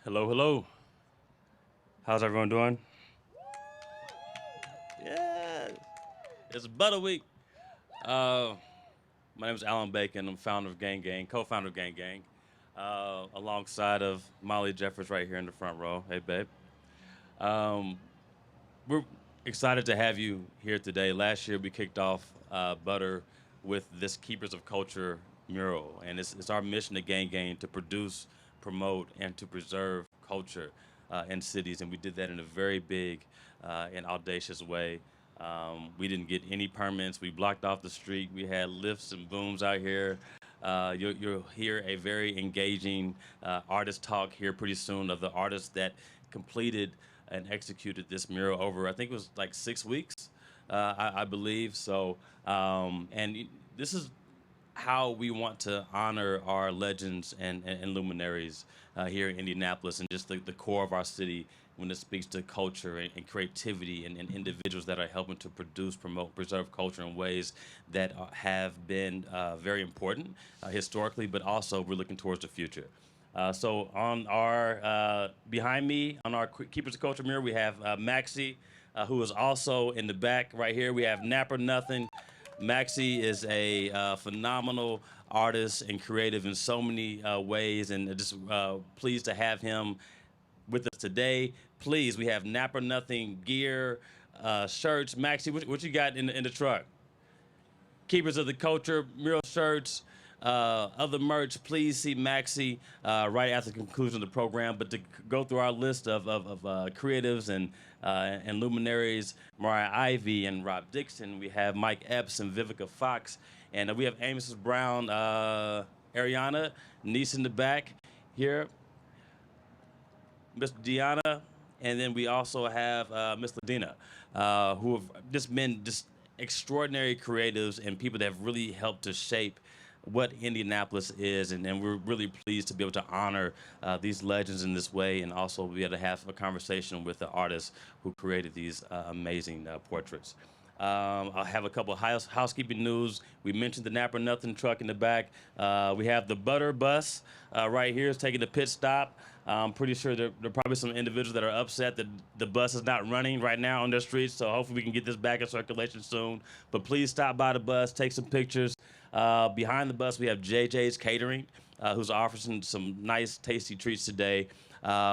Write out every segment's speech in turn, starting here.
Hello, hello. How's everyone doing? Yeah, it's Butter Week. Uh, my name is Alan Bacon. I'm founder of Gang Gang, co-founder of Gang Gang, alongside of Molly Jeffers right here in the front row. Hey, babe. Um, we're excited to have you here today. Last year we kicked off Butter with this Keepers of Culture mural, and it's our mission at Gang Gang to produce, promote, and to preserve culture in cities, and we did that in a very big and audacious way. We didn't get any permits. We blocked off the street. We had lifts and booms out here. You'll hear a very engaging artist talk here pretty soon of the artists that completed and executed this mural over, I think it was like 6 weeks, I believe. So, this is how we want to honor our legends and luminaries here in Indianapolis and just the core of our city when it speaks to culture and creativity and individuals that are helping to produce, promote, preserve culture in ways that have been very important historically, but also we're looking towards the future. So on our behind me on our Keepers of Culture mirror, we have Maxie, who is also in the back right here. We have Napper Nothing. Maxie is a phenomenal artist and creative in so many ways, and just pleased to have him with us today. Please, we have Napper Nothing gear, shirts. Maxie, what you got in the truck? Keepers of the Culture, mural shirts, other merch, please see Maxie right after the conclusion of the program. But to go through our list of creatives and luminaries, Mariah Ivy and Rob Dixon, we have Mike Epps and Vivica Fox, and we have Amos Brown, Ariana, niece in the back here, Miss Deanna, and then we also have Miss Ladina, who have just been just extraordinary creatives and people that have really helped to shape what Indianapolis is, and we're really pleased to be able to honor these legends in this way, and also be able to have a conversation with the artists who created these amazing portraits. I have a couple of housekeeping news. We mentioned the Napper Nothing truck in the back. We have the Butter Bus right here is taking a pit stop. I'm pretty sure there are probably some individuals that are upset that the bus is not running right now on their streets. So hopefully we can get this back in circulation soon. But please stop by the bus, take some pictures. Behind the bus, we have JJ's Catering, who's offering some nice, tasty treats today.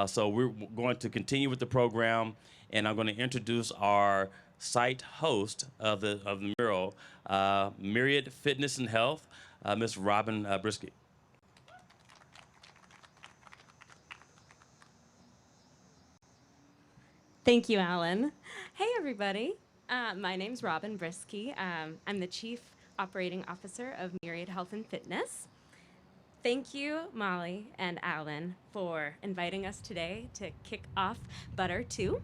So we're going to continue with the program, and I'm going to introduce our site host of the mural, Myriad Fitness and Health, Miss Robin Brisky. Thank you, Alan. Hey, everybody. My name's Robin Brisky. I'm the Chief Operating Officer of Myriad Health and Fitness. Thank you, Molly and Alan, for inviting us today to kick off Butter 2.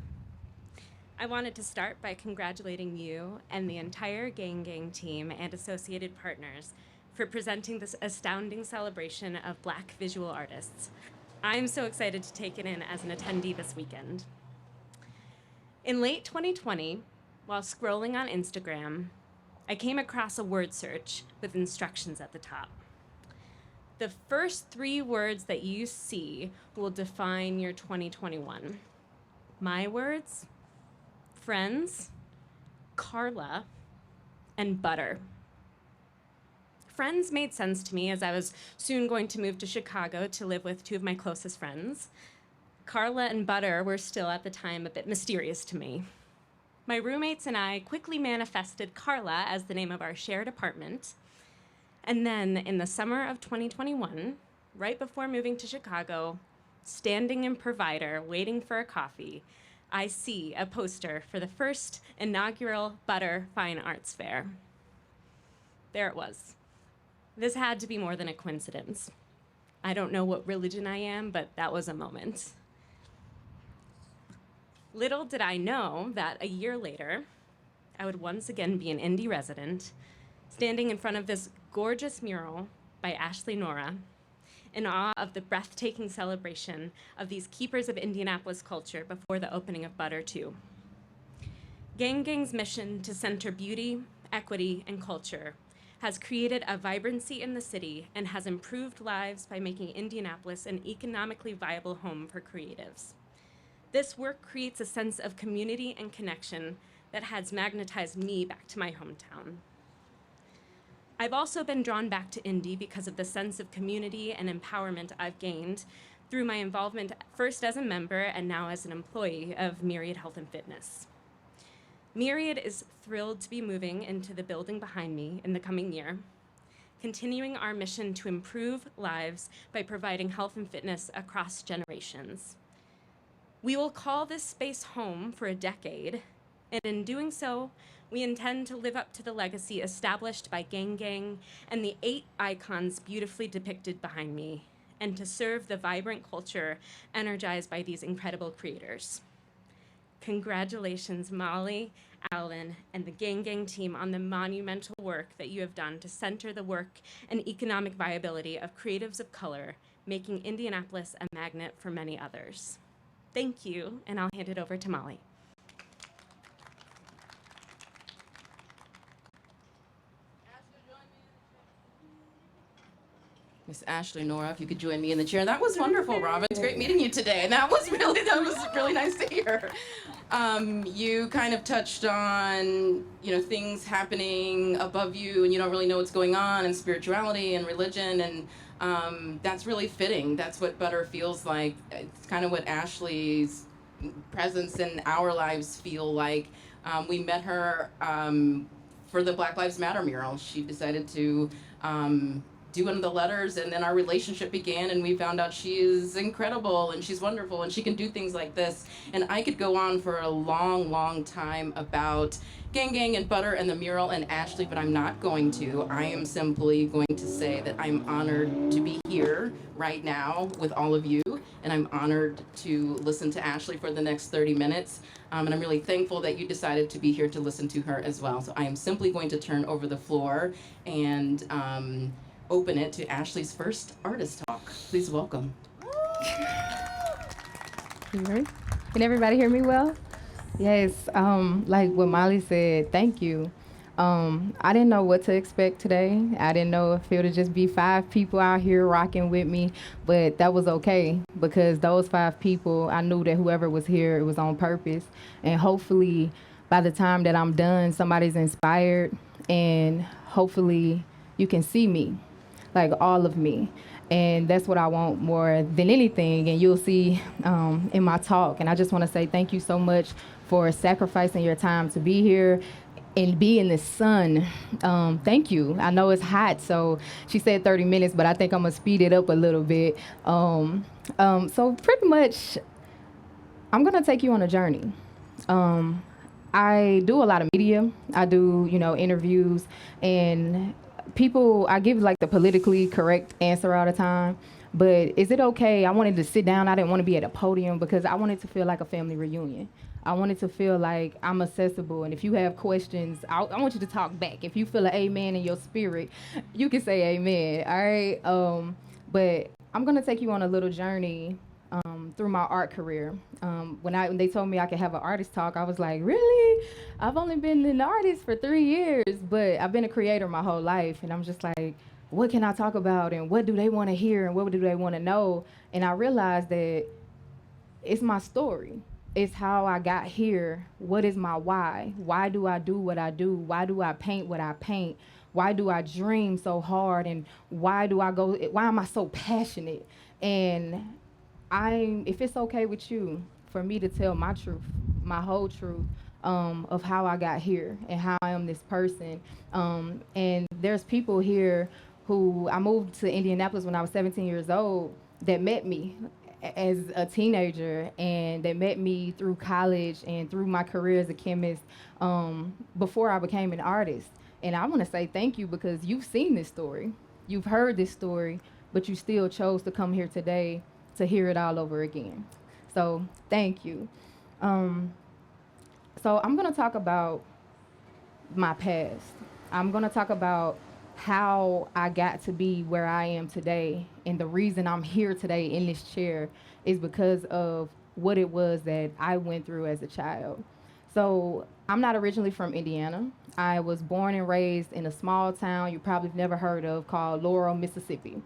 I wanted to start by congratulating you and the entire Gang Gang team and associated partners for presenting this astounding celebration of Black visual artists. I'm so excited to take it in as an attendee this weekend. In late 2020, while scrolling on Instagram, I came across a word search with instructions at the top. The first 3 words that you see will define your 2021. My words, friends, Carla, and butter. Friends made sense to me as I was soon going to move to Chicago to live with 2 of my closest friends. Carla and butter were still at the time a bit mysterious to me. My roommates and I quickly manifested Carla as the name of our shared apartment. And then in the summer of 2021, right before moving to Chicago, standing in Provider, waiting for a coffee, I see a poster for the first inaugural Butter Fine Arts Fair. There it was. This had to be more than a coincidence. I don't know what religion I am, but that was a moment. Little did I know that a year later, I would once again be an Indy resident, standing in front of this gorgeous mural by Ashley Nora, in awe of the breathtaking celebration of these keepers of Indianapolis culture before the opening of Butter 2. Gang Gang's mission to center beauty, equity, and culture has created a vibrancy in the city and has improved lives by making Indianapolis an economically viable home for creatives. This work creates a sense of community and connection that has magnetized me back to my hometown. I've also been drawn back to Indy because of the sense of community and empowerment I've gained through my involvement first as a member and now as an employee of Myriad Health and Fitness. Myriad is thrilled to be moving into the building behind me in the coming year, continuing our mission to improve lives by providing health and fitness across generations. We will call this space home for a decade, and in doing so, we intend to live up to the legacy established by Gang Gang and the 8 icons beautifully depicted behind me, and to serve the vibrant culture energized by these incredible creators. Congratulations, Molly, Alan, and the Gang Gang team on the monumental work that you have done to center the work and economic viability of creatives of color, making Indianapolis a magnet for many others. Thank you, and I'll hand it over to Molly. Miss Ashley, Nora, if you could join me in the chair. That was wonderful, Robin. It's great meeting you today. And that was really nice to hear. You kind of touched on, things happening above you and you don't really know what's going on, and spirituality and religion, and that's really fitting. That's what Butter feels like. It's kind of what Ashley's presence in our lives feel like. We met her for the Black Lives Matter mural. She decided to do one of the letters, and then our relationship began, and we found out she is incredible and she's wonderful and she can do things like this. And I could go on for a long time about Gang Gang and Butter and the mural and Ashley, but I'm not going to. I am simply going to say that I'm honored to be here right now with all of you, and I'm honored to listen to Ashley for the next 30 minutes. And I'm really thankful that you decided to be here to listen to her as well. So I am simply going to turn over the floor and open it to Ashley's first artist talk. Please welcome. Can everybody hear me well? Yes, like what Molly said, thank you. I didn't know what to expect today. I didn't know if it would just be 5 people out here rocking with me, but that was okay, because those 5 people, I knew that whoever was here, it was on purpose. And hopefully by the time that I'm done, somebody's inspired, and hopefully you can see me, like all of me. And that's what I want more than anything. And you'll see in my talk. And I just want to say thank you so much for sacrificing your time to be here and be in the sun. Thank you. I know it's hot, so she said 30 minutes, but I think I'm gonna speed it up a little bit. So pretty much, I'm gonna take you on a journey. I do a lot of media. I do, interviews, and I give like the politically correct answer all the time, but is it okay? I wanted to sit down. I didn't want to be at a podium because I wanted to feel like a family reunion. I wanted to feel like I'm accessible, and if you have questions, I want you to talk back. If you feel an amen in your spirit, you can say amen, all right? But I'm gonna take you on a little journey through my art career. When they told me I could have an artist talk, I was like, really? I've only been an artist for 3 years, but I've been a creator my whole life, and I'm just like, what can I talk about, and what do they want to hear, and what do they want to know? And I realized that it's my story. It's how I got here. What is my why? Why do I do what I do? Why do I paint what I paint? Why do I dream so hard? And why am I so passionate? And if it's okay with you for me to tell my truth, my whole truth, of how I got here and how I am this person. And there's people here who I moved to Indianapolis when I was 17 years old that met me as a teenager, and they met me through college and through my career as a chemist before I became an artist. And I want to say thank you, because you've seen this story, you've heard this story, but you still chose to come here today to hear it all over again. So thank you. So I'm going to talk about my past. I'm going to talk about how I got to be where I am today. And the reason I'm here today in this chair is because of what it was that I went through as a child. So I'm not originally from Indiana. I was born and raised in a small town you probably have never heard of called Laurel, Mississippi.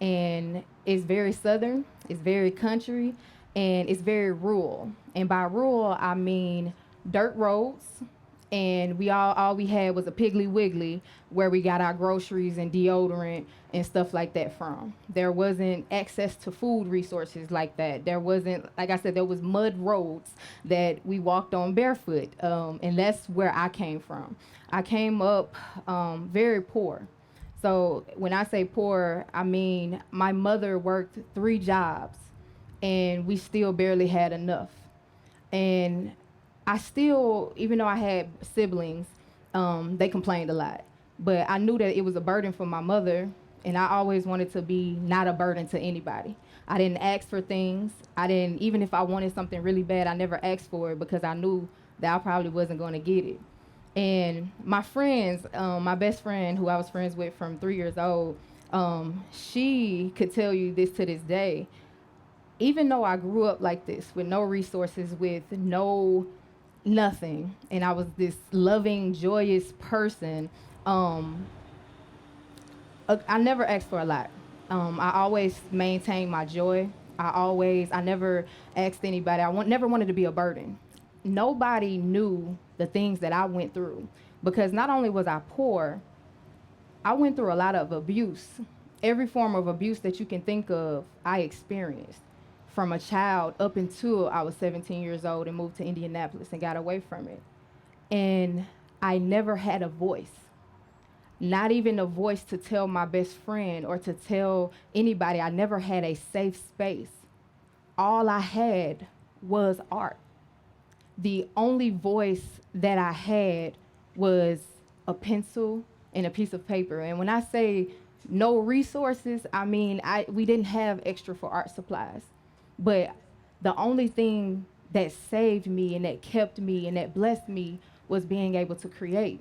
And it's very southern, it's very country, and it's very rural. And by rural, I mean dirt roads, and all we had was a Piggly Wiggly where we got our groceries and deodorant and stuff like that from. There wasn't access to food resources like that. There wasn't, like I said, there was mud roads that we walked on barefoot, and that's where I came from. I came up very poor. So when I say poor, I mean my mother worked 3 jobs, and we still barely had enough. And I still, even though I had siblings, they complained a lot. But I knew that it was a burden for my mother, and I always wanted to be not a burden to anybody. I didn't ask for things. Even if I wanted something really bad, I never asked for it because I knew that I probably wasn't going to get it. And my friends, my best friend, who I was friends with from 3 years old, she could tell you this to this day. Even though I grew up like this with no resources, with no nothing, and I was this loving, joyous person, I never asked for a lot. I always maintained my joy. I never asked anybody. Never wanted to be a burden. Nobody knew the things that I went through because not only was I poor, I went through a lot of abuse. Every form of abuse that you can think of, I experienced from a child up until I was 17 years old and moved to Indianapolis and got away from it. And I never had a voice, not even a voice to tell my best friend or to tell anybody. I never had a safe space. All I had was art. The only voice that I had was a pencil and a piece of paper. And when I say no resources, I mean we didn't have extra for art supplies. But the only thing that saved me and that kept me and that blessed me was being able to create.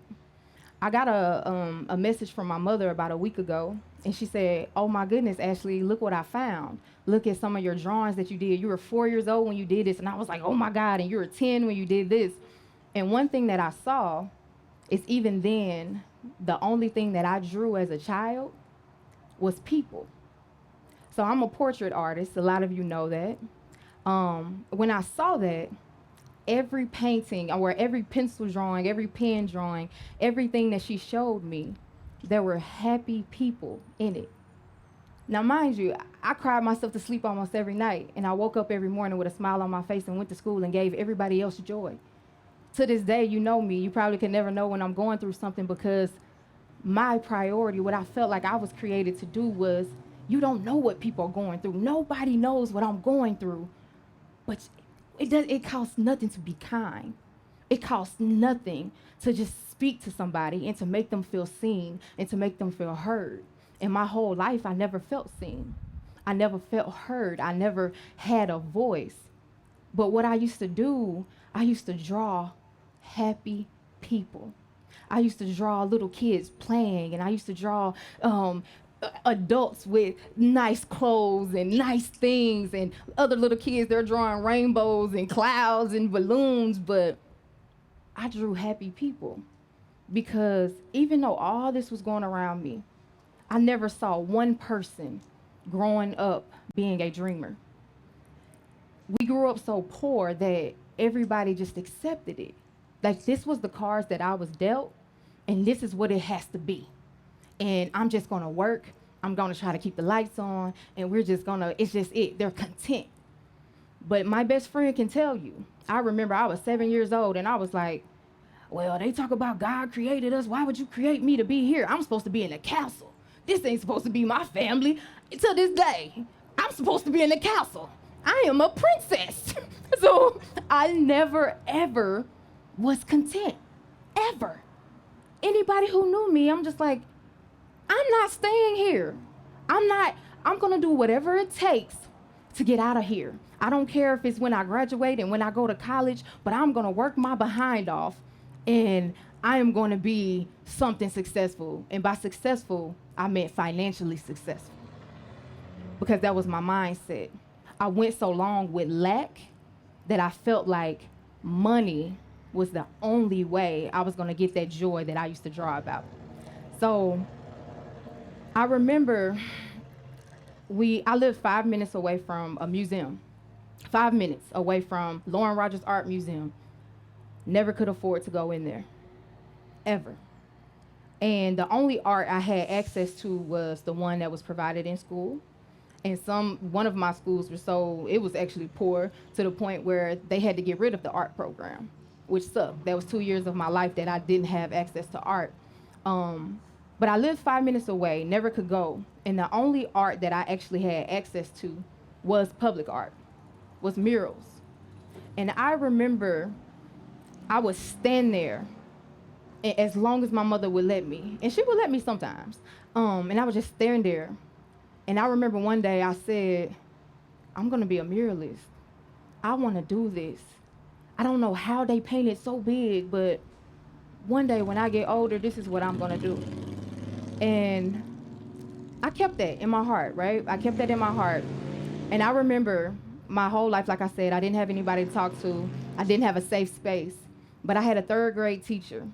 I got a message from my mother about a week ago, and she said, "Oh my goodness, Ashley, look what I found. Look at some of your drawings that you did. You were 4 years old when you did this." And I was like, "Oh my God," and you were 10 when you did this. And one thing that I saw is even then, the only thing that I drew as a child was people. So I'm a portrait artist. A lot of you know that. When I saw that, every painting or every pencil drawing, every pen drawing, everything that she showed me, there were happy people in it. Now, mind you, I cried myself to sleep almost every night, and I woke up every morning with a smile on my face and went to school and gave everybody else joy. To this day, you know me. You probably can never know when I'm going through something because my priority, what I felt like I was created to do was, you don't know what people are going through. Nobody knows what I'm going through. But it costs nothing to be kind. It costs nothing to just speak to somebody and to make them feel seen and to make them feel heard. In my whole life, I never felt seen. I never felt heard. I never had a voice. But what I used to do, I used to draw happy people. I used to draw little kids playing, and I used to draw adults with nice clothes and nice things, and other little kids, they're drawing rainbows and clouds and balloons, but I drew happy people because even though all this was going around me, I never saw one person growing up being a dreamer. We grew up so poor that everybody just accepted it. Like, this was the cards that I was dealt, and this is what it has to be. And I'm just gonna work. I'm gonna try to keep the lights on, and it's just it. They're content. But my best friend can tell you, I remember I was 7 years old, and I was like, well, they talk about God created us. Why would you create me to be here? I'm supposed to be in a castle. This ain't supposed to be my family. To this day, I'm supposed to be in the castle. I am a princess. So I never, ever was content, ever. Anybody who knew me, I'm just like, I'm not staying here. I'm gonna do whatever it takes to get out of here. I don't care if it's when I graduate and when I go to college, but I'm gonna work my behind off, and I am gonna be something successful. And by successful, I meant financially successful, because that was my mindset. I went so long with lack that I felt like money was the only way I was gonna get that joy that I used to draw about. So I remember I lived 5 minutes away from a museum, 5 minutes away from Lauren Rogers Art Museum. Never could afford to go in there, ever. And the only art I had access to was the one that was provided in school. And one of my schools it was actually poor to the point where they had to get rid of the art program, which sucked. That was 2 years of my life that I didn't have access to art. But I lived 5 minutes away, never could go. And the only art that I actually had access to was public art, was murals. And I remember I would stand there as long as my mother would let me. And she would let me sometimes. And I was just staring there. And I remember one day I said, I'm gonna be a muralist. I wanna do this. I don't know how they paint it so big, but one day when I get older, this is what I'm gonna do. And I kept that in my heart, right? I kept that in my heart. And I remember my whole life, like I said, I didn't have anybody to talk to. I didn't have a safe space. But I had a third grade teacher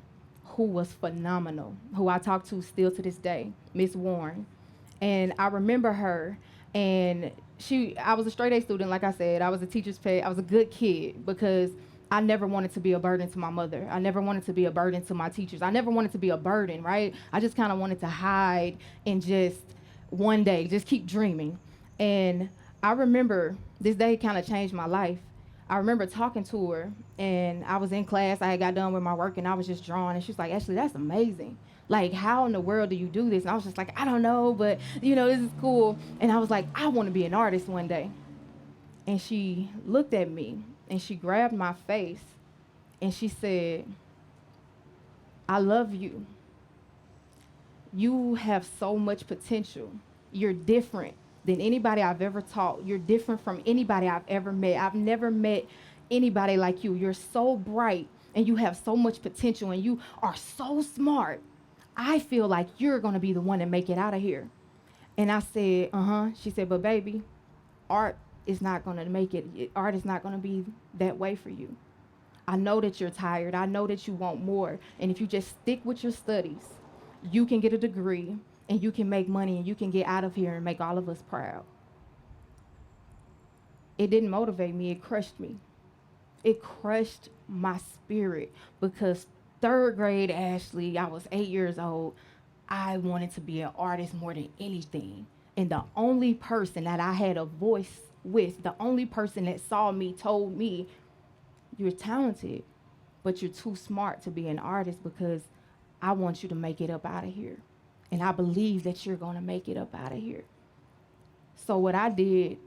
who was phenomenal, who I talk to still to this day, Miss Warren. And I remember her, and I was a straight A student, like I said. I was a teacher's pet. I was a good kid because I never wanted to be a burden to my mother. I never wanted to be a burden to my teachers. I never wanted to be a burden, right? I just kind of wanted to hide and just one day, just keep dreaming. And I remember this day kind of changed my life. I remember talking to her, and I was in class. I had got done with my work, and I was just drawing. And she was like, Ashley, that's amazing. Like, how in the world do you do this? And I was just like, I don't know, but, this is cool. And I was like, I want to be an artist one day. And she looked at me, and she grabbed my face, and she said, I love you. You have so much potential. You're different than anybody I've ever taught. You're different from anybody I've ever met. I've never met anybody like you. You're so bright, and you have so much potential, and you are so smart. I feel like you're going to be the one to make it out of here. And I said, She said, but baby, art is not going to make it. Art is not going to be that way for you. I know that you're tired. I know that you want more. And if you just stick with your studies, you can get a degree, and you can make money, and you can get out of here and make all of us proud. It didn't motivate me. It crushed me. It crushed my spirit because third grade Ashley, I was 8 years old. I wanted to be an artist more than anything. And the only person that I had a voice with, the only person that saw me told me, you're talented, but you're too smart to be an artist because I want you to make it up out of here. And I believe that you're going to make it up out of here. So what I did,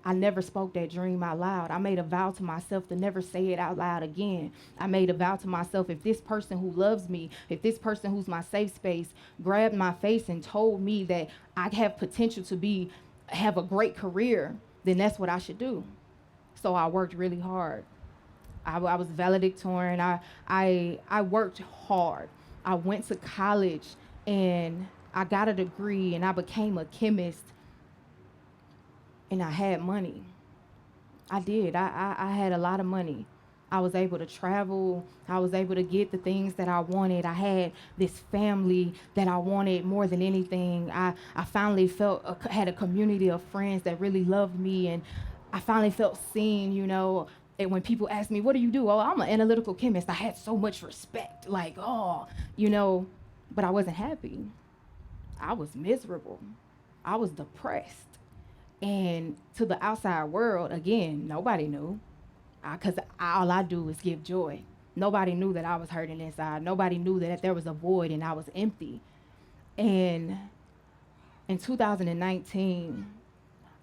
I never spoke that dream out loud. I made a vow to myself to never say it out loud again. I made a vow to myself, if this person who loves me, if this person who's my safe space grabbed my face and told me that I have potential to have a great career, then that's what I should do. So I worked really hard. I was valedictorian. I worked hard. I went to college and I got a degree and I became a chemist. And I had money. I did. I had a lot of money. I was able to travel. I was able to get the things that I wanted. I had this family that I wanted more than anything. I finally had a community of friends that really loved me. And I finally felt seen, And when people asked me, what do you do? Oh, I'm an analytical chemist. I had so much respect. But I wasn't happy. I was miserable. I was depressed. And to the outside world, again, nobody knew, because all I do is give joy. Nobody knew that I was hurting inside. Nobody knew that there was a void and I was empty. And in 2019,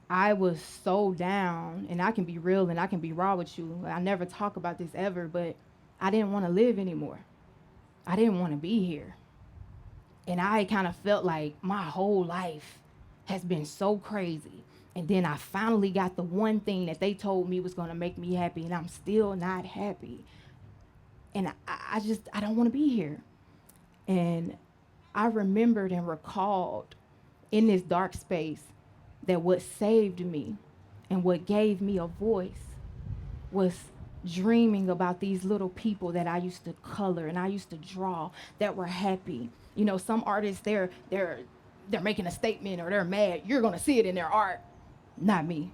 I was so down, and I can be real and I can be raw with you. I never talk about this ever, but I didn't want to live anymore. I didn't want to be here. And I kind of felt like my whole life has been so crazy. And then I finally got the one thing that they told me was going to make me happy, and I'm still not happy. And I don't want to be here. And I remembered and recalled in this dark space that what saved me and what gave me a voice was dreaming about these little people that I used to color and I used to draw that were happy. You know, some artists they're making a statement or they're mad. You're gonna see it in their art. Not me.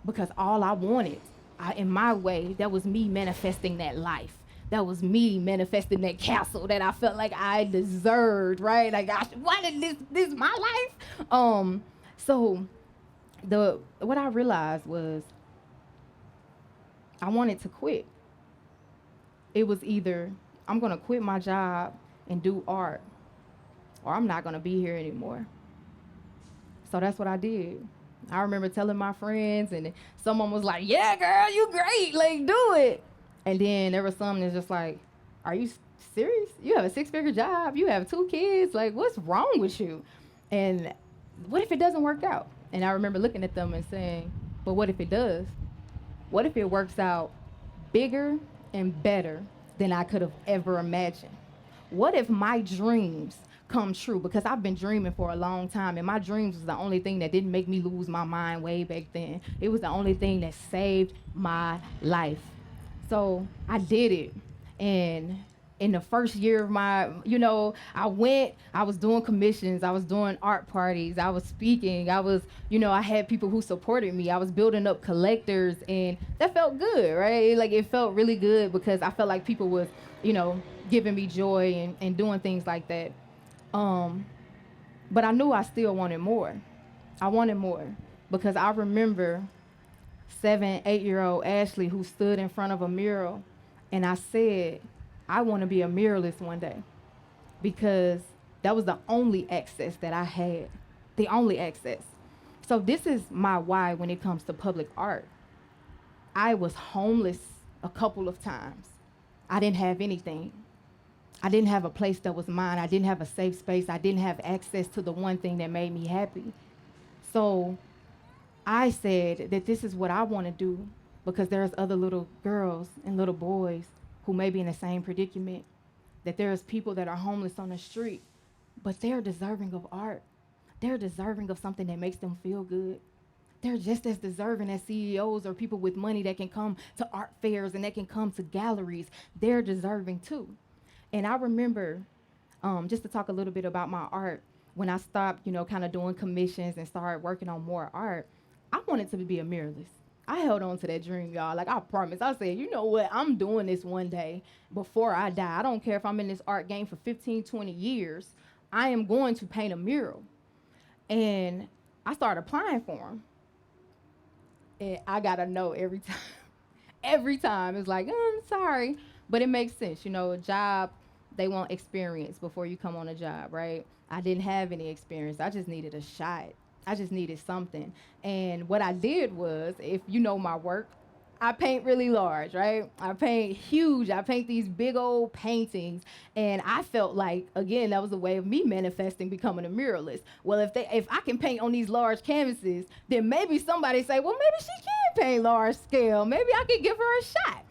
Because all I wanted, in my way, that was me manifesting that life. That was me manifesting that castle that I felt like I deserved, right? Like I wanted this my life. So the what I realized was I wanted to quit. It was either I'm gonna quit my job and do art, or I'm not gonna be here anymore. So that's what I did. I remember telling my friends, and someone was like, "Yeah, girl, you great. Like, do it." And then there was some that's just like, "Are you serious? You have a six-figure job. You have two kids. Like, what's wrong with you? And what if it doesn't work out?" And I remember looking at them and saying, "But what if it does? What if it works out bigger and better than I could have ever imagined? What if my dreams come true?" Because I've been dreaming for a long time, and my dreams was the only thing that didn't make me lose my mind way back then. It was the only thing that saved my life. So I did it. And in the first year of my, I was doing commissions, I was doing art parties, I was speaking, I had people who supported me. I was building up collectors, and that felt good, right? Like it felt really good because I felt like people was, giving me joy and doing things like that. Um, but I knew I still wanted more. I wanted more because I remember 7, 8-year-old Ashley who stood in front of a mural, and I said, I want to be a muralist one day because that was the only access that I had, the only access. So this is my why when it comes to public art. I was homeless a couple of times. I didn't have anything. I didn't have a place that was mine. I didn't have a safe space. I didn't have access to the one thing that made me happy. So I said that this is what I want to do because there's other little girls and little boys who may be in the same predicament, that there's people that are homeless on the street, but they're deserving of art. They're deserving of something that makes them feel good. They're just as deserving as CEOs or people with money that can come to art fairs and that can come to galleries. They're deserving too. And I remember, just to talk a little bit about my art, when I stopped, kind of doing commissions and started working on more art, I wanted to be a muralist. I held on to that dream, y'all. Like I promise. I said, you know what? I'm doing this one day before I die. I don't care if I'm in this art game for 15, 20 years. I am going to paint a mural. And I started applying for them. And I got a no every time. Every time. It's like, I'm sorry. But it makes sense. A job, they want experience before you come on a job, right? I didn't have any experience. I just needed a shot. I just needed something. And what I did was, if you know my work, I paint really large, right? I paint huge. I paint these big old paintings. And I felt like, again, that was a way of me manifesting becoming a muralist. Well, if I can paint on these large canvases, then maybe somebody say, well, maybe she can paint large scale. Maybe I could give her a shot.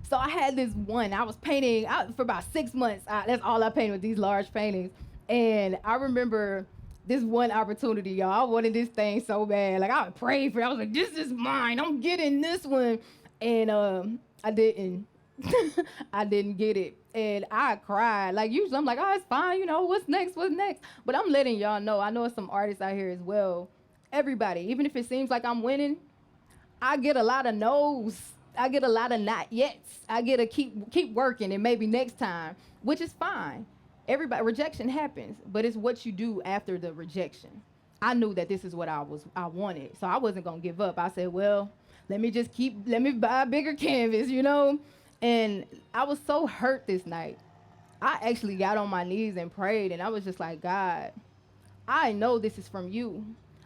So I had this one. I was painting for about 6 months. That's all I painted with these large paintings. And I remember this one opportunity, y'all. I wanted this thing so bad. Like I prayed for it. I was like, this is mine. I'm getting this one. And I didn't. I didn't get it. And I cried. Like usually I'm like, oh, it's fine. What's next? What's next? But I'm letting y'all know. I know some artists out here as well. Everybody, even if it seems like I'm winning, I get a lot of no's. I get a lot of not yets. I get to keep working and maybe next time, which is fine. Everybody, rejection happens, but it's what you do after the rejection. I knew that this is what I wanted, so I wasn't gonna give up. I said, well, let me buy a bigger canvas, And I was so hurt this night. I actually got on my knees and prayed, and I was just like, God, I know this is from you.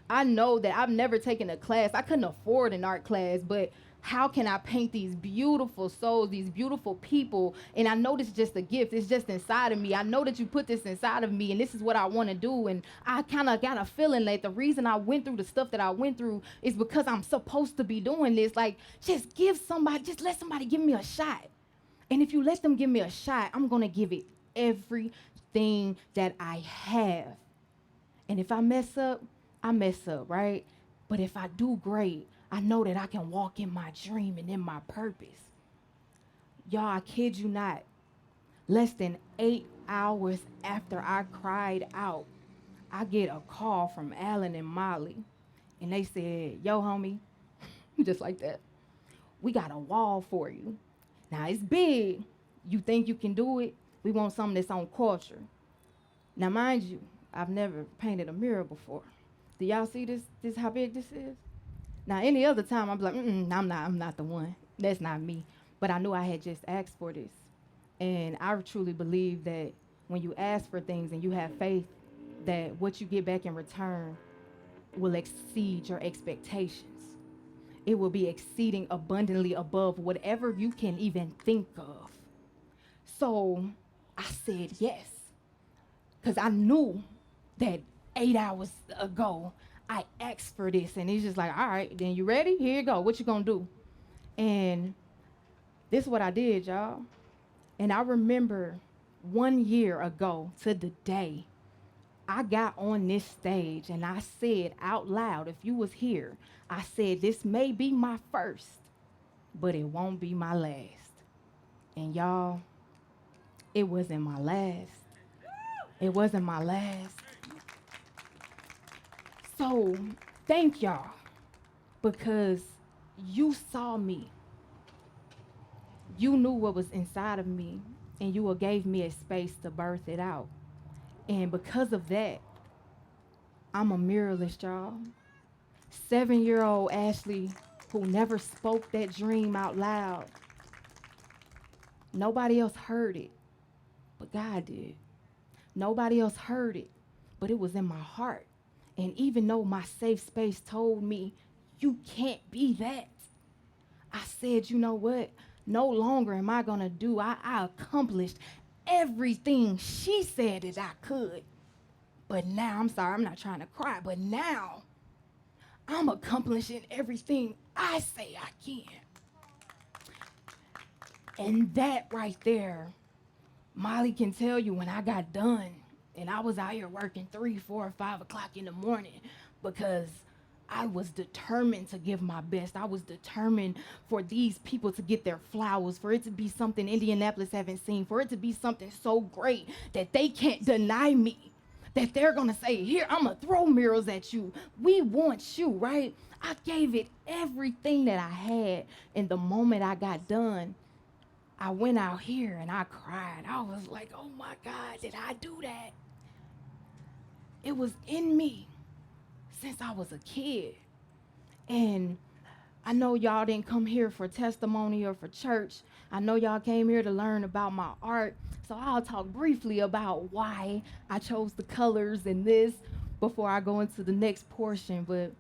I know that I've never taken a class. I couldn't afford an art class, but how can I paint these beautiful souls, these beautiful people? And I know this is just a gift. It's just inside of me. I know that you put this inside of me, and this is what I want to do. And I kind of got a feeling like the reason I went through the stuff that I went through is because I'm supposed to be doing this. Like, just let somebody give me a shot. And if you let them give me a shot, I'm going to give it everything that I have. And if I mess up, I mess up, right? But if I do great, I know that I can walk in my dream and in my purpose. Y'all, I kid you not, less than 8 hours after I cried out, I get a call from Alan and Molly. And they said, yo, homie, just like that, we got a wall for you. Now it's big. You think you can do it? We want something that's on culture. Now, mind you, I've never painted a mural before. Do y'all see this? This how big this is? Now, any other time, I'm like, I'm not the one. That's not me. But I knew I had just asked for this. And I truly believe that when you ask for things and you have faith, that what you get back in return will exceed your expectations. It will be exceeding abundantly above whatever you can even think of. So I said yes, because I knew that 8 hours ago I asked for this, and he's just like, all right, then you ready? Here you go. What you gonna do? And this is what I did, y'all. And I remember 1 year ago to the day, I got on this stage and I said out loud, if you was here, I said, this may be my first, but it won't be my last. And y'all, it wasn't my last. It wasn't my last. So thank y'all, because you saw me. You knew what was inside of me, and you gave me a space to birth it out. And because of that, I'm a muralist, y'all. 7-year-old Ashley, who never spoke that dream out loud. Nobody else heard it, but God did. Nobody else heard it, but it was in my heart. And even though my safe space told me, you can't be that, I said, you know what? No longer am I gonna do. I accomplished everything she said that I could. But now, I'm sorry, I'm not trying to cry, but now I'm accomplishing everything I say I can. And that right there, Molly can tell you when I got done and I was out here working 3, 4, 5 o'clock in the morning because I was determined to give my best. I was determined for these people to get their flowers, for it to be something Indianapolis haven't seen, for it to be something so great that they can't deny me, that they're gonna say, here, I'm gonna throw murals at you. We want you, right? I gave it everything that I had. And the moment I got done, I went out here and I cried. I was like, oh my God, did I do that? It was in me since I was a kid. And I know y'all didn't come here for testimony or for church. I know y'all came here to learn about my art. So I'll talk briefly about why I chose the colors and this before I go into the next portion. But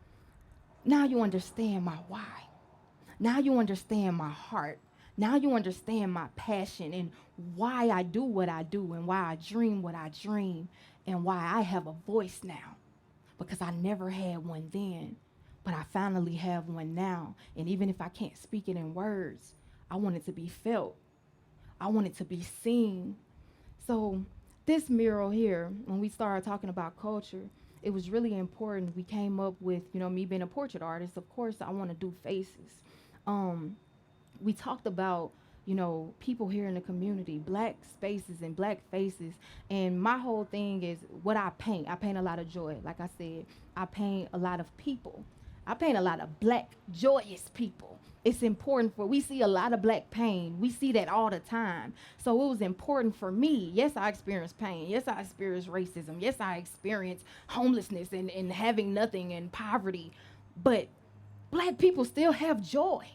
now you understand my why. Now you understand my heart. Now you understand my passion and why I do what I do and why I dream what I dream and why I have a voice now. Because I never had one then, but I finally have one now. And even if I can't speak it in words, I want it to be felt. I want it to be seen. So this mural here, when we started talking about culture, it was really important. We came up with, me being a portrait artist, of course, I want to do faces. We talked about, people here in the community, black spaces and black faces. And my whole thing is what I paint. I paint a lot of joy. Like I said, I paint a lot of people. I paint a lot of black, joyous people. It's important we see a lot of black pain. We see that all the time. So it was important for me. Yes, I experienced pain. Yes, I experienced racism. Yes, I experienced homelessness and having nothing and poverty. But black people still have joy.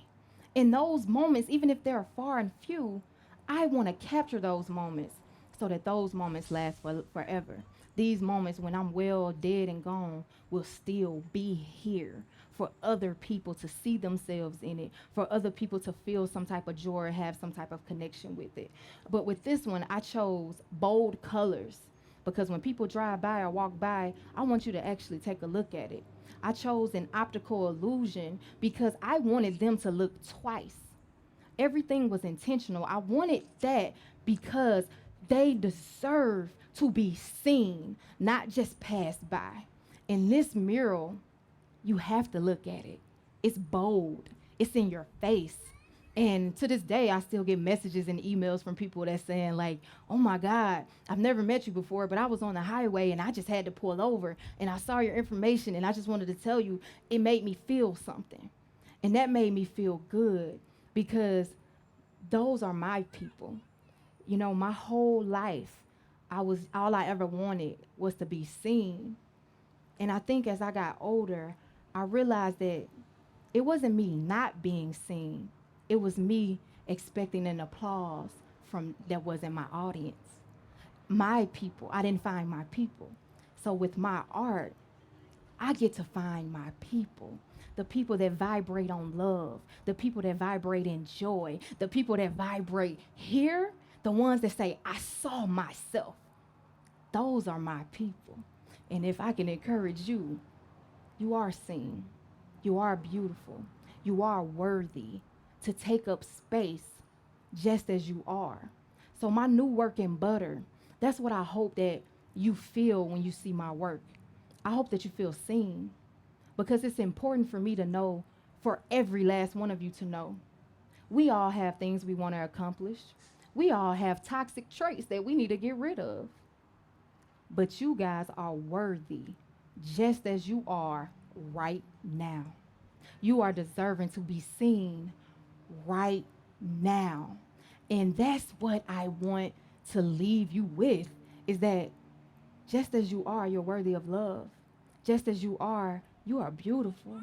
In those moments, even if they're far and few, I want to capture those moments so that those moments last forever. These moments when I'm well, dead, and gone will still be here for other people to see themselves in it, for other people to feel some type of joy or have some type of connection with it. But with this one, I chose bold colors because when people drive by or walk by, I want you to actually take a look at it. I chose an optical illusion because I wanted them to look twice. Everything was intentional. I wanted that because they deserve to be seen, not just passed by. In this mural, you have to look at it. It's bold. It's in your face. And to this day, I still get messages and emails from people that's saying like, oh my God, I've never met you before, but I was on the highway and I just had to pull over and I saw your information and I just wanted to tell you it made me feel something. And that made me feel good because those are my people. You know, my whole life, all I ever wanted was to be seen. And I think as I got older, I realized that it wasn't me not being seen. It was me expecting an applause from that wasn't my audience. My people, I didn't find my people. So with my art, I get to find my people. The people that vibrate on love, the people that vibrate in joy, the people that vibrate here, the ones that say, I saw myself. Those are my people. And if I can encourage you, you are seen. You are beautiful. You are worthy to take up space just as you are. So my new work in butter, that's what I hope that you feel when you see my work. I hope that you feel seen because it's important for me to know, for every last one of you to know. We all have things we want to accomplish. We all have toxic traits that we need to get rid of. But you guys are worthy just as you are right now. You are deserving to be seen right now. And that's what I want to leave you with, is that just as you are, you're worthy of love. Just as you are beautiful.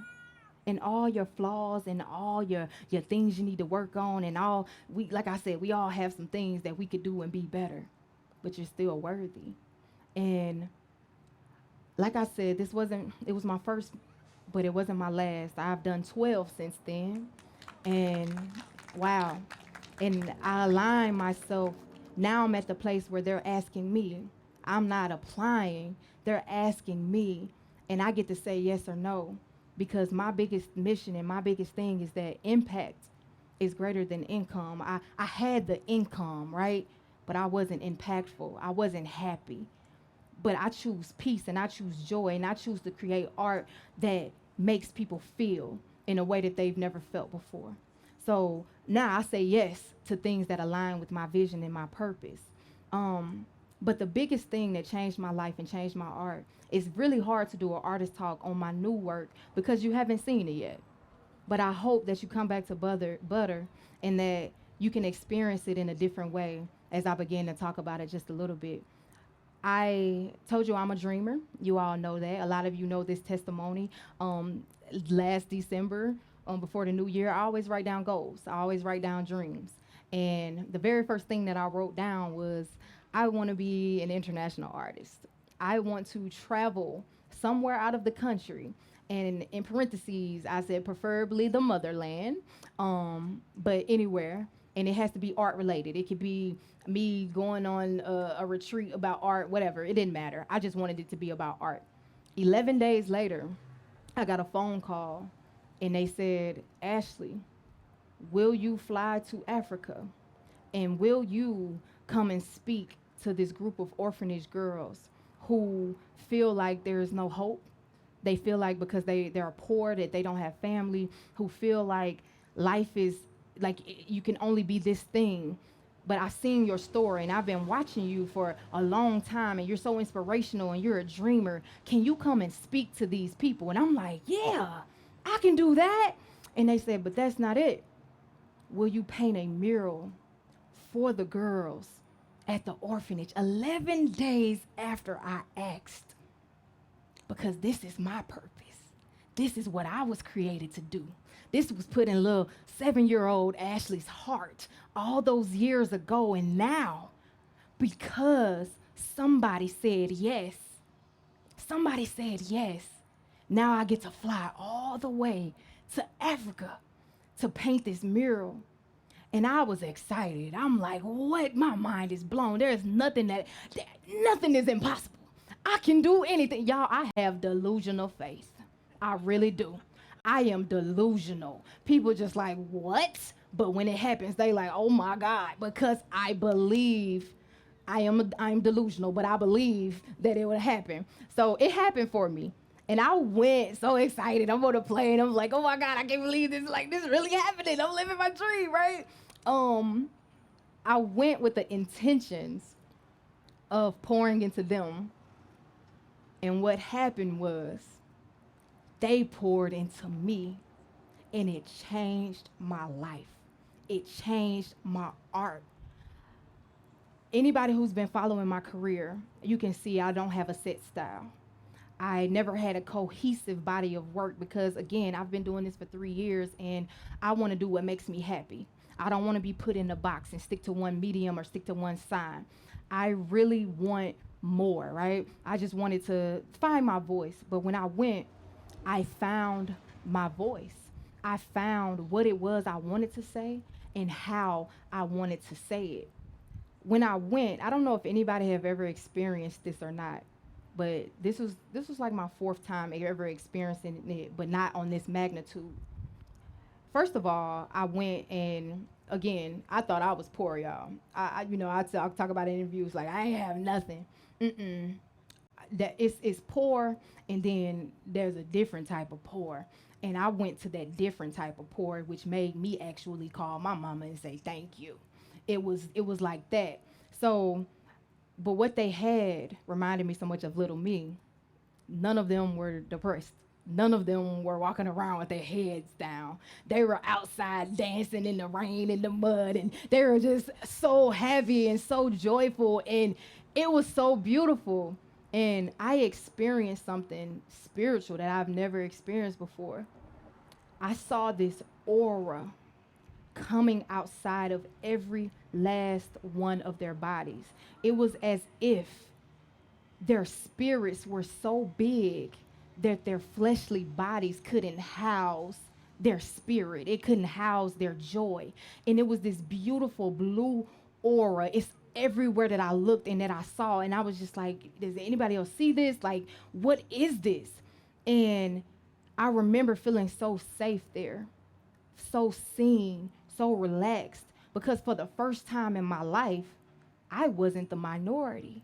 And all your flaws and all your things you need to work on and all, like I said, we all have some things that we could do and be better, but you're still worthy. And like I said, it was my first, but it wasn't my last. I've done 12 since then. And wow. And I align myself. Now I'm at the place where they're asking me. I'm not applying. They're asking me. And I get to say yes or no. Because my biggest mission and my biggest thing is that impact is greater than income. I had the income, right? But I wasn't impactful. I wasn't happy. But I choose peace and I choose joy and I choose to create art that makes people feel in a way that they've never felt before. So now I say yes to things that align with my vision and my purpose. But the biggest thing that changed my life and changed my art is really hard to do an artist talk on my new work because you haven't seen it yet. But I hope that you come back to butter and that you can experience it in a different way as I begin to talk about it just a little bit. I told you I'm a dreamer. You all know that. A lot of you know this testimony. Last December, before the new year, I always write down goals. I always write down dreams. And the very first thing that I wrote down was, I want to be an international artist. I want to travel somewhere out of the country. And in parentheses, I said preferably the motherland, but anywhere. And it has to be art related. It could be me going on a retreat about art, whatever. It didn't matter. I just wanted it to be about art. 11 days later, I got a phone call and they said, Ashley, will you fly to Africa? And will you come and speak to this group of orphanage girls who feel like there is no hope? They feel like because they're poor, that they don't have family, who feel like life is like you can only be this thing. But I've seen your story and I've been watching you for a long time and you're so inspirational and you're a dreamer. Can you come and speak to these people? And I'm like, yeah, I can do that. And they said, but that's not it. Will you paint a mural for the girls at the orphanage 11 days after I asked? Because this is my purpose. This is what I was created to do. This was put in little 7-year-old Ashley's heart all those years ago. And now, because somebody said yes, now I get to fly all the way to Africa to paint this mural. And I was excited. I'm like, what? My mind is blown. There's nothing nothing is impossible. I can do anything. Y'all, I have delusional faith. I really do. I am delusional. People just like, what? But when it happens, they like, oh my God, because I believe I'm delusional, but I believe that it would happen. So it happened for me. And I went so excited. I'm on the plane. I'm like, oh my God, I can't believe this. Like, this is really happening. I'm living my dream, right? I went with the intentions of pouring into them. And what happened was they poured into me, and it changed my life. It changed my art. Anybody who's been following my career, you can see I don't have a set style. I never had a cohesive body of work because, again, I've been doing this for 3 years and I want to do what makes me happy. I don't want to be put in a box and stick to one medium or stick to one sign. I really want more, right? I just wanted to find my voice. But when I went, I found my voice. I found what it was I wanted to say and how I wanted to say it. When I went, I don't know if anybody have ever experienced this or not, but this was like my fourth time ever experiencing it, but not on this magnitude. First of all, I went and again, I thought I was poor, y'all. I talk about it in interviews like I ain't have nothing. Mm-mm. That it's poor, and then there's a different type of poor. And I went to that different type of poor, which made me actually call my mama and say thank you. It was like that. So, but what they had reminded me so much of little me. None of them were depressed. None of them were walking around with their heads down. They were outside dancing in the rain, in the mud, and they were just so happy and so joyful. And it was so beautiful. And I experienced something spiritual that I've never experienced before. I saw this aura coming outside of every last one of their bodies. It was as if their spirits were so big that their fleshly bodies couldn't house their spirit. It couldn't house their joy. And it was this beautiful blue aura. It's everywhere that I looked and that I saw. And I was just like, does anybody else see this? Like, what is this? And I remember feeling so safe there, so seen, so relaxed, because for the first time in my life, I wasn't the minority.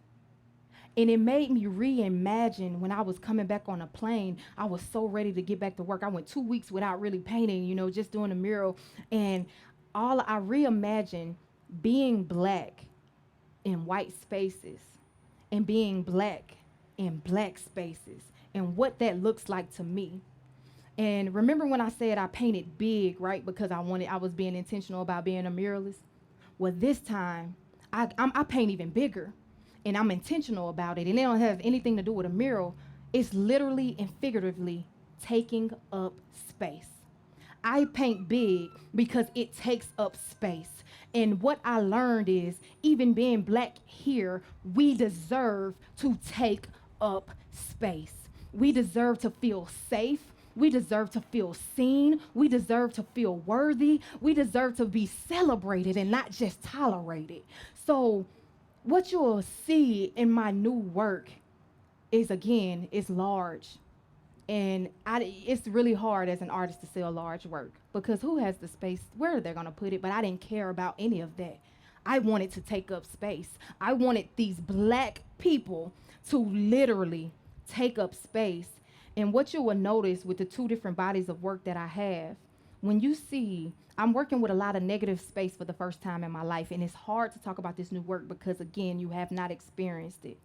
And it made me reimagine when I was coming back on a plane. I was so ready to get back to work. I went 2 weeks without really painting, just doing a mural. And I reimagined being black in white spaces and being black in black spaces and what that looks like to me. And remember when I said I painted big, right? Because I was being intentional about being a muralist. Well, this time I paint even bigger, and I'm intentional about it. And it don't have anything to do with a mural. It's literally and figuratively taking up space. I paint big because it takes up space. And what I learned is, even being black here, we deserve to take up space. We deserve to feel safe. We deserve to feel seen. We deserve to feel worthy. We deserve to be celebrated and not just tolerated. So what you will see in my new work is large. And it's really hard as an artist to sell large work because who has the space? Where are they going to put it? But I didn't care about any of that. I wanted to take up space. I wanted these black people to literally take up space. And what you will notice with the two different bodies of work that I have, when you see, I'm working with a lot of negative space for the first time in my life. And it's hard to talk about this new work because, again, you have not experienced it.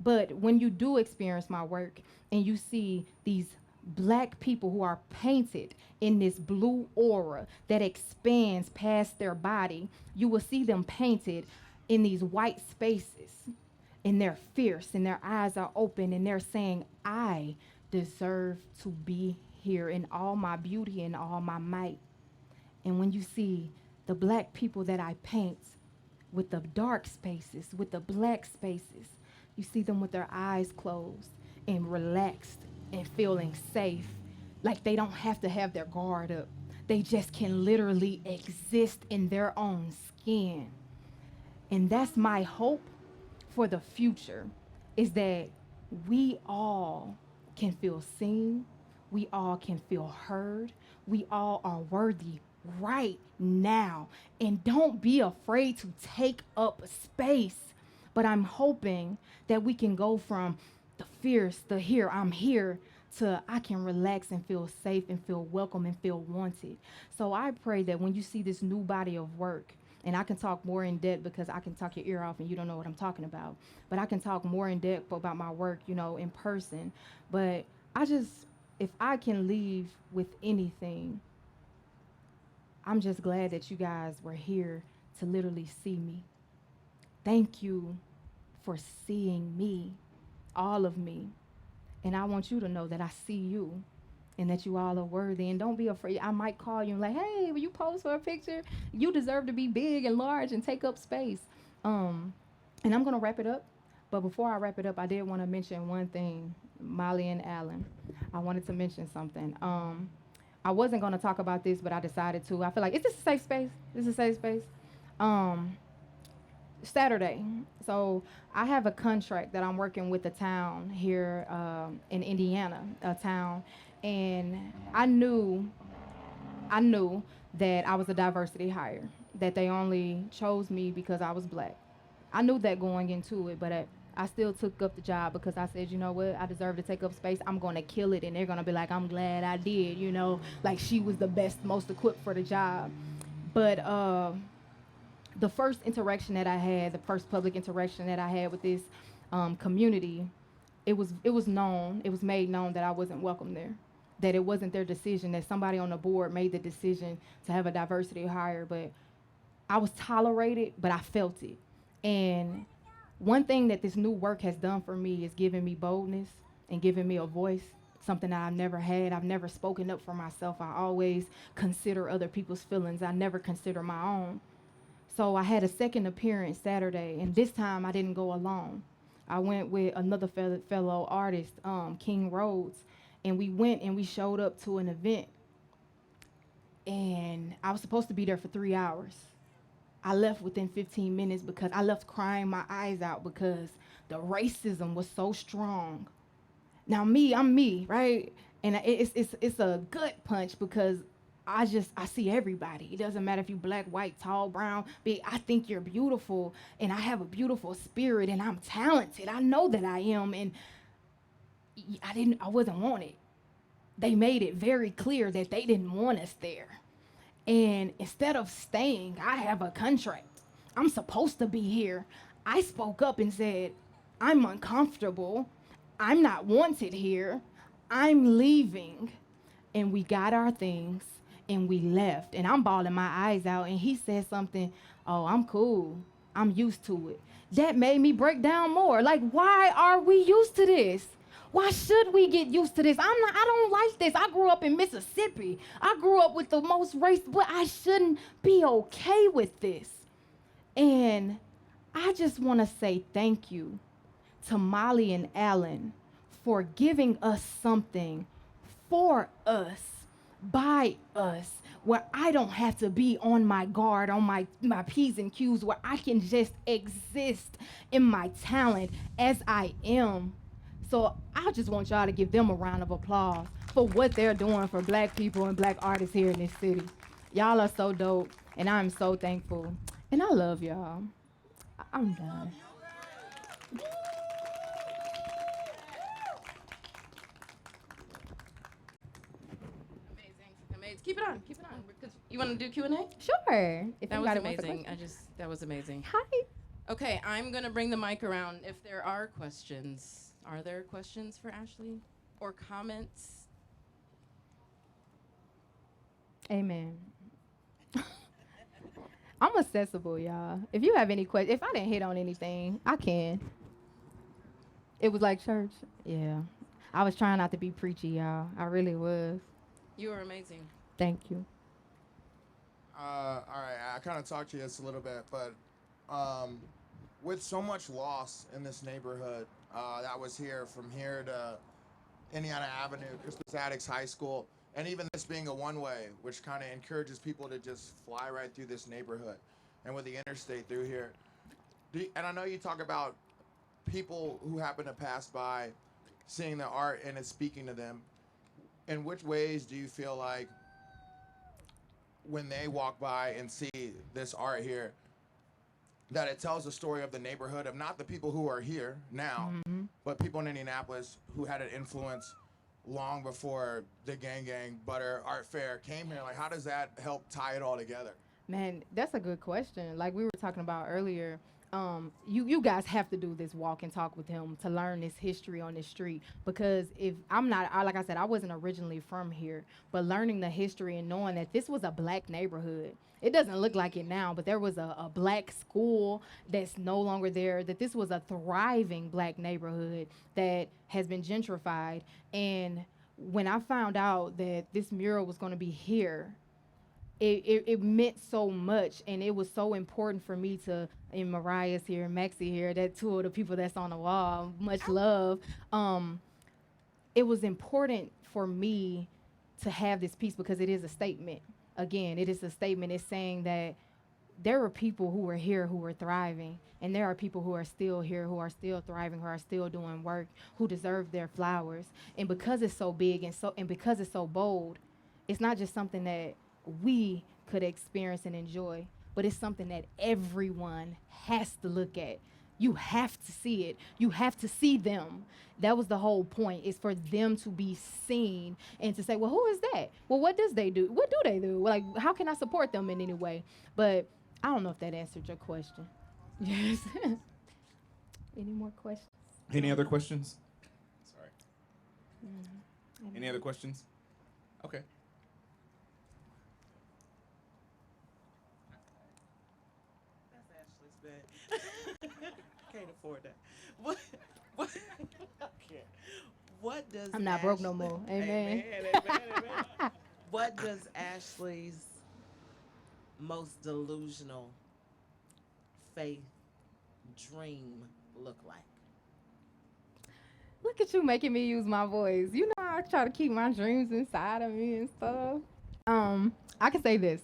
But when you do experience my work and you see these black people who are painted in this blue aura that expands past their body, you will see them painted in these white spaces. And they're fierce and their eyes are open and they're saying, I deserve to be here in all my beauty and all my might. And when you see the black people that I paint with the dark spaces, with the black spaces, you see them with their eyes closed and relaxed and feeling safe, like they don't have to have their guard up. They just can literally exist in their own skin. And that's my hope for the future, is that we all can feel seen, we all can feel heard, we all are worthy right now. And don't be afraid to take up space. But I'm hoping that we can go from the fierce, the here, I'm here, I can relax and feel safe and feel welcome and feel wanted. So I pray that when you see this new body of work, and I can talk more in depth because I can talk your ear off and you don't know what I'm talking about, but I can talk more in depth about my work, in person. But if I can leave with anything, I'm just glad that you guys were here to literally see me. Thank you for seeing me, all of me. And I want you to know that I see you and that you all are worthy. And don't be afraid. I might call you and like, hey, will you pose for a picture? You deserve to be big and large and take up space. And I'm going to wrap it up. But before I wrap it up, I did want to mention one thing, Molly and Alan. I wanted to mention something. I wasn't going to talk about this, but I decided to. I feel like, is this a safe space? This is a safe space. Saturday. So I have a contract that I'm working with the town here in Indiana, a town, and I knew that I was a diversity hire, that they only chose me because I was black. I knew that going into it, but I still took up the job because I said, you know what, I deserve to take up space. I'm going to kill it, and they're going to be like, I'm glad I did, like she was the best, most equipped for the job. But the first interaction that I had, the first public interaction that I had with this community, it was made known that I wasn't welcome there, that it wasn't their decision, that somebody on the board made the decision to have a diversity hire, but I was tolerated, but I felt it. And one thing that this new work has done for me is giving me boldness and giving me a voice, something that I've never had. I've never spoken up for myself. I always consider other people's feelings. I never consider my own. So I had a second appearance Saturday, and this time I didn't go alone. I went with another fellow artist, King Rhodes, and we went and we showed up to an event. And I was supposed to be there for 3 hours. I left within 15 minutes because I left crying my eyes out because the racism was so strong. Now I'm me, right? And it's a gut punch because I see everybody. It doesn't matter if you black, white, tall, brown, big. I think you're beautiful, and I have a beautiful spirit, and I'm talented. I know that I am, and I wasn't wanted. They made it very clear that they didn't want us there. And instead of staying, I have a contract. I'm supposed to be here. I spoke up and said, I'm uncomfortable. I'm not wanted here. I'm leaving. And we got our things and we left. And I'm bawling my eyes out. And he said something, oh, I'm cool. I'm used to it. That made me break down more. Like, why are we used to this? Why should we get used to this? I don't like this. I grew up in Mississippi. I grew up with the most race, but I shouldn't be okay with this. And I just want to say thank you to Molly and Alan for giving us something for us, by us, where I don't have to be on my guard, on my P's and Q's, where I can just exist in my talent as I am. So I just want y'all to give them a round of applause for what they're doing for black people and black artists here in this city. Y'all are so dope, and I'm so thankful. And I love y'all. I'm done. Amazing. Keep it on. You want to do Q&A? Sure. If That was anybody wants a amazing. question. That was amazing. Hi. Okay, I'm going to bring the mic around if there are questions. Are there questions for Ashley or comments? Amen. I'm accessible, y'all. If you have any questions, if I didn't hit on anything, I can. It was like church. Yeah. I was trying not to be preachy, y'all. I really was. You were amazing. Thank you. All right, I kind of talked to you this a little bit, but with so much loss in this neighborhood, that was here from here to Indiana Avenue, Crispus Attucks High School, and even this being a one-way, which kind of encourages people to just fly right through this neighborhood, and with the interstate through here. And I know you talk about people who happen to pass by, seeing the art and it's speaking to them. In which ways do you feel like when they walk by and see this art here, that it tells the story of the neighborhood, of not the people who are here now, but people in Indianapolis who had an influence long before the Gang Butter Art Fair came here. Like, how does that help tie it all together? Man, that's a good question. Like we were talking about earlier, you guys have to do this walk and talk with him to learn this history on this street. Because if I'm not, like I said, I wasn't originally from here, but learning the history and knowing that this was a black neighborhood. It doesn't look like it now, but there was a black school that's no longer there. That this was a thriving black neighborhood that has been gentrified. And when I found out that this mural was going to be here, it meant so much, and it was so important for me to, and Mariah's here, Maxie here, that two of the people that's on the wall, much love. It was important for me to have this piece because it is a statement. Again, it is a statement. It's saying that there are people who are here who are thriving, and there are people who are still here who are still thriving, who are still doing work, who deserve their flowers. And because it's so big and because it's so bold, it's not just something that we could experience and enjoy, but it's something that everyone has to look at. You have to see it. You have to see them. That was the whole point, is for them to be seen and to say, well, who is that? Well, what does they do? What do they do? Like, how can I support them in any way? But I don't know if that answered your question. Yes. Any more questions? Any other questions? Sorry. Any other questions? Okay. Can't afford that. What I can't. What does I'm not broke no more. Amen. Amen. What does Ashley's most delusional faith dream look like? Look at you making me use my voice. You know I try to keep my dreams inside of me and stuff. I can say this.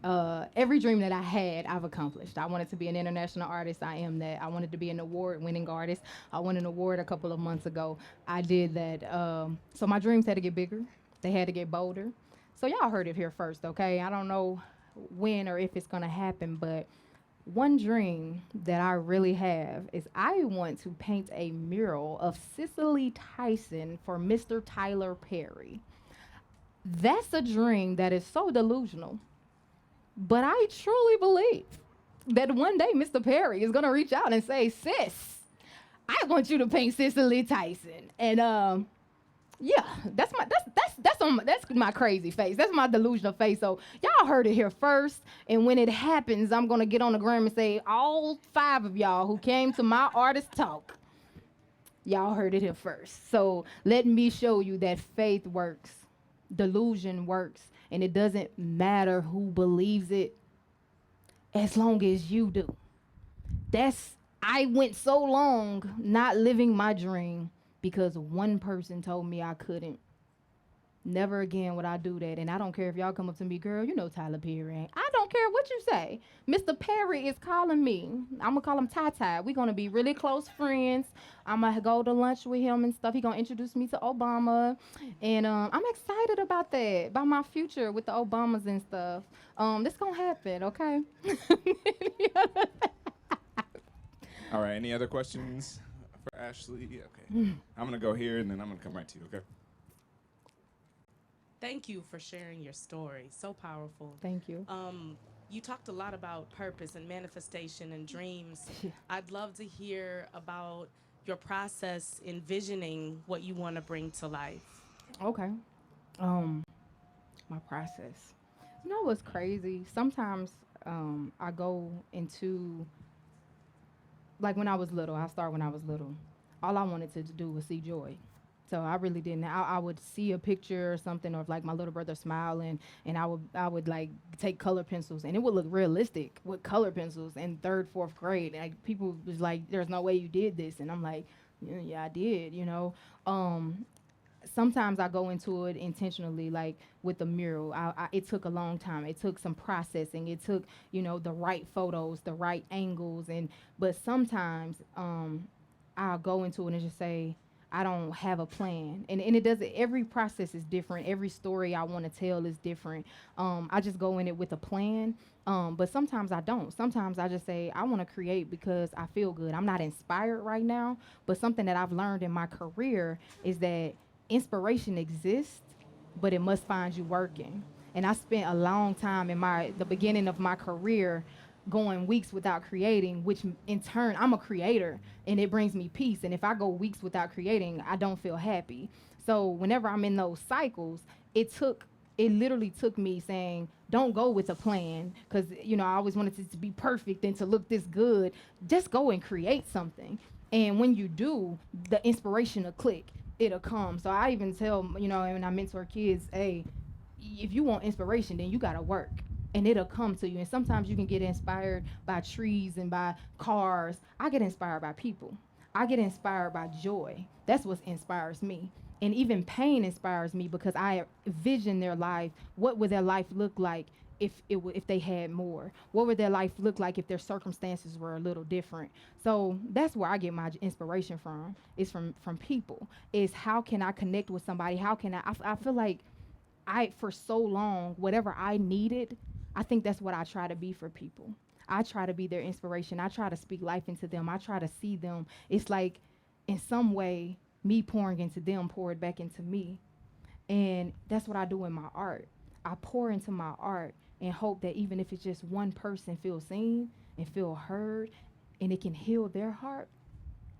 Every dream that I had, I've accomplished. I wanted to be an international artist. I am that. I wanted to be an award-winning artist. I won an award a couple of months ago. I did that. So my dreams had to get bigger. They had to get bolder. So y'all heard it here first, okay? I don't know when or if it's gonna happen, but one dream that I really have is I want to paint a mural of Cicely Tyson for Mr. Tyler Perry. That's a dream that is so delusional. But I truly believe that one day Mr. Perry is gonna reach out and say, sis, I want you to paint Cicely Tyson. And yeah, that's my crazy face. That's my delusional face. So y'all heard it here first. And when it happens, I'm gonna get on the gram and say, all 5 of y'all who came to my artist talk, y'all heard it here first. So let me show you that faith works, delusion works, and it doesn't matter who believes it as long as you do. I went so long not living my dream because one person told me I couldn't. Never again would I do that. And I don't care if y'all come up to me, girl, you know Tyler Perry. I don't care what you say. Mr. Perry is calling me. I'm going to call him Ty. We're going to be really close friends. I'm going to go to lunch with him and stuff. He's going to introduce me to Obama. And I'm excited about that, about my future with the Obamas and stuff. This going to happen, okay? All right. Any other questions for Ashley? Okay. I'm going to go here, and then I'm going to come right to you, okay? Thank you for sharing your story. So powerful. Thank you. You talked a lot about purpose and manifestation and dreams. Yeah. I'd love to hear about your process envisioning what you want to bring to life. Okay. My process. You know what's crazy? Sometimes I go into, like when I was little, I started when I was little. All I wanted to do was see joy. So I really didn't. I would see a picture or something of like my little brother smiling, and I would like take color pencils, and it would look realistic with color pencils in 3rd, 4th grade. Like people was like, "There's no way you did this," and I'm like, "Yeah, I did." You know. Sometimes I go into it intentionally, like with the mural. It took a long time. It took some processing. It took the right photos, the right angles, but sometimes I'll go into it and just say, I don't have a plan. And it doesn't, every process is different. Every story I want to tell is different. I just go in it with a plan. But sometimes I don't. Sometimes I just say, I want to create because I feel good. I'm not inspired right now, but something that I've learned in my career is that inspiration exists, but it must find you working. And I spent a long time in the beginning of my career going weeks without creating, which in turn I'm a creator and it brings me peace. And if I go weeks without creating, I don't feel happy. So whenever I'm in those cycles, it literally took me saying, don't go with a plan, because I always wanted it to be perfect and to look this good. Just go and create something. And when you do, the inspiration will click. It'll come. So I even tell, when I mentor kids, hey, if you want inspiration, then you gotta work. And it'll come to you. And sometimes you can get inspired by trees and by cars. I get inspired by people. I get inspired by joy. That's what inspires me. And even pain inspires me because I vision their life. What would their life look like if they had more? What would their life look like if their circumstances were a little different? So that's where I get my inspiration from. It's from people. Is how can I connect with somebody? How can I feel like for so long, whatever I needed, I think that's what I try to be for people. I try to be their inspiration. I try to speak life into them. I try to see them. It's like, in some way, me pouring into them, pour it back into me. And that's what I do in my art. I pour into my art and hope that even if it's just one person feels seen and feel heard and it can heal their heart,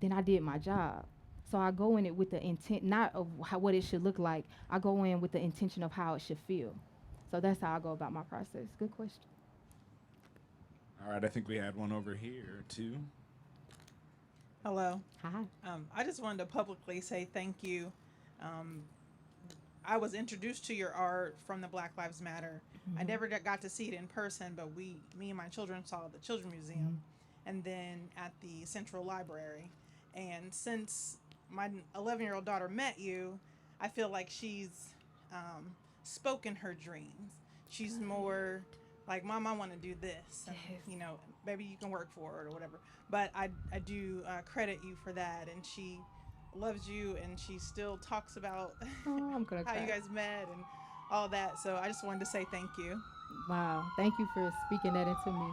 then I did my job. So I go in it with the intent, not of what it should look like. I go in with the intention of how it should feel. So that's how I go about my process. Good question. All right, I think we had one over here, too. Hello. Hi. I just wanted to publicly say thank you. I was introduced to your art from the Black Lives Matter. I never got to see it in person, but me and my children saw it at the Children's Museum and then at the Central Library. And since my 11-year-old daughter met you, I feel like she's spoken her dreams. She's more like, Mom, I want to do this. And, maybe you can work for it or whatever. But I do credit you for that. And she loves you, and she still talks about I'm gonna how cry. you guys met and all that. So I just wanted to say thank you. Wow. Thank you for speaking that into me.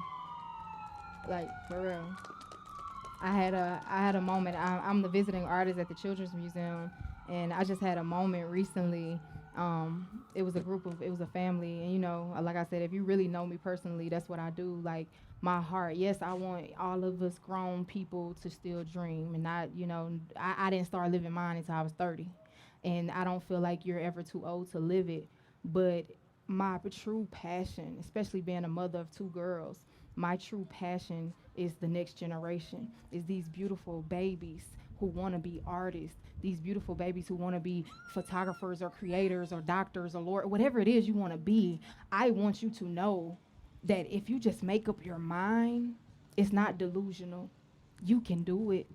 Like, for real. I had a moment. I'm the visiting artist at the Children's Museum, and I just had a moment recently. It was a family, and like I said, if you really know me personally, that's what I do. Like, my heart, yes, I want all of us grown people to still dream, and I didn't start living mine until I was 30, and I don't feel like you're ever too old to live it. But my true passion, especially being a mother of 2 girls, my true passion is the next generation, is these beautiful babies who want to be artists, these beautiful babies who want to be photographers or creators or doctors or lawyer, whatever it is you want to be. I want you to know that if you just make up your mind, it's not delusional. You can do it.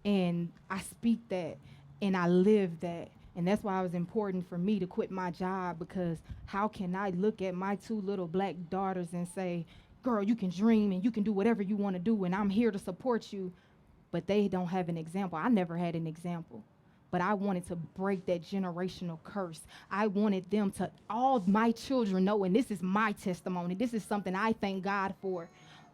And I speak that and I live that. And that's why it was important for me to quit my job, because how can I look at my 2 little black daughters and say, girl, you can dream and you can do whatever you want to do, and I'm here to support you, but they don't have an example. I never had an example. But I wanted to break that generational curse. I wanted them to, all my children know, and this is my testimony, this is something I thank God for.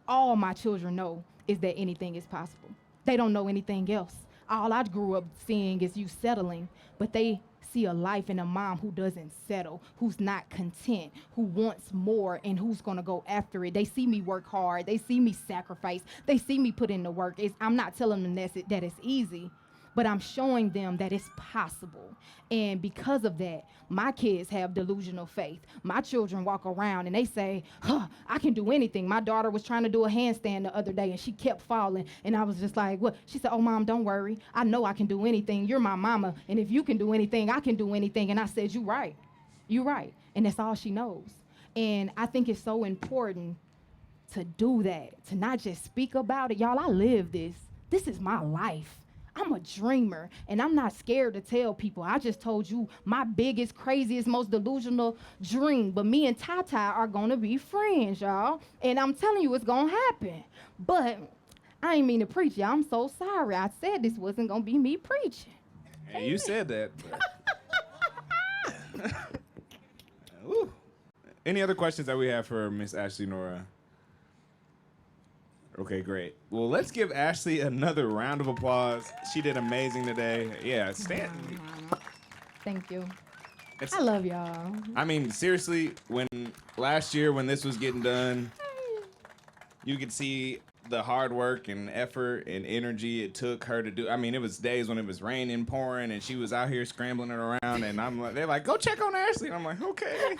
All my children know is that anything is possible. They don't know anything else. All I grew up seeing is you settling, but they see a life in a mom who doesn't settle, who's not content, who wants more, and who's gonna go after it. They see me work hard. They see me sacrifice. They see me put in the work. I'm not telling them that it's easy, but I'm showing them that it's possible. And because of that, my kids have delusional faith. My children walk around and they say, I can do anything. My daughter was trying to do a handstand the other day and she kept falling. And I was just like, what? She said, oh, Mom, don't worry. I know I can do anything. You're my mama. And if you can do anything, I can do anything. And I said, you're right. You're right. And that's all she knows. And I think it's so important to do that, to not just speak about it. Y'all, I live this. This is my life. I'm a dreamer, and I'm not scared to tell people. I just told you my biggest, craziest, most delusional dream. But me and Tata are going to be friends, y'all. And I'm telling you, it's going to happen. But I ain't mean to preach, y'all. I'm so sorry. I said this wasn't going to be me preaching. Hey, you said that. Ooh. Any other questions that we have for Miss Ashley Nora? Okay, great. Well, let's give Ashley another round of applause. She did amazing today. Yeah, stand. Thank you. It's, I love y'all. I mean, seriously, when last year when this was getting done, you could see the hard work and effort and energy it took her to do. I mean, it was days when it was raining, pouring, and she was out here scrambling it around. And I'm like, they're like, go check on Ashley. And I'm like, okay.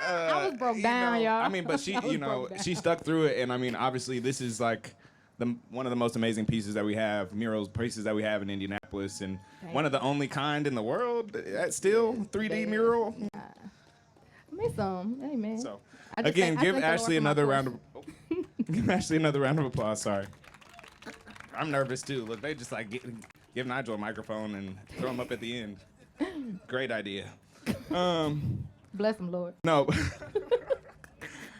I was broke down, y'all. I mean, but she, I was you know, broke down. she stuck through it. And I mean, obviously, this is like one of the most amazing pieces that we have, murals pieces that we have in Indianapolis, and one of the only kind in the world. That's still 3D mural. I miss some. Hey, man. So I just again, thank- I give thank the Lord Ashley for my another round portion. of give Ashley another round of applause. Sorry, I'm nervous too. Look, they just like give Nigel a microphone and throw him up at the end. Great idea. Bless him, Lord. No,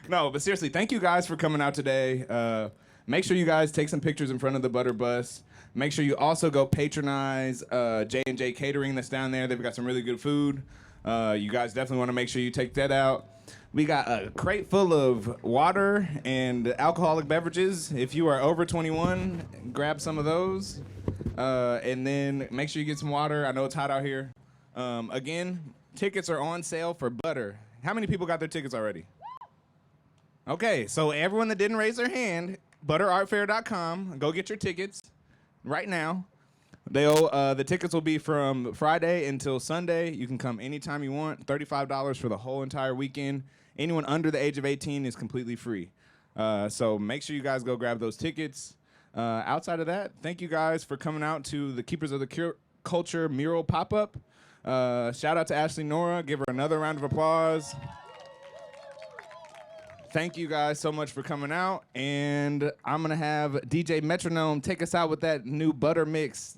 no, but seriously, thank you guys for coming out today. Make sure you guys take some pictures in front of the Butter Bus. Make sure you also go patronize J&J Catering that's down there. They've got some really good food. You guys definitely want to make sure you take that out. We got a crate full of water and alcoholic beverages. If you are over 21, grab some of those. And then make sure you get some water. I know it's hot out here. Again, tickets are on sale for Butter. How many people got their tickets already? Okay, so everyone that didn't raise their hand, butterartfair.com. Go get your tickets right now. The tickets will be from Friday until Sunday. You can come anytime you want. $35 for the whole entire weekend. Anyone under the age of 18 is completely free. So make sure you guys go grab those tickets. Outside of that, thank you guys for coming out to the Keepers of the Culture mural pop-up. Shout out to Ashley Nora. Give her another round of applause. Thank you guys so much for coming out. And I'm going to have DJ Metronome take us out with that new Butter Mix.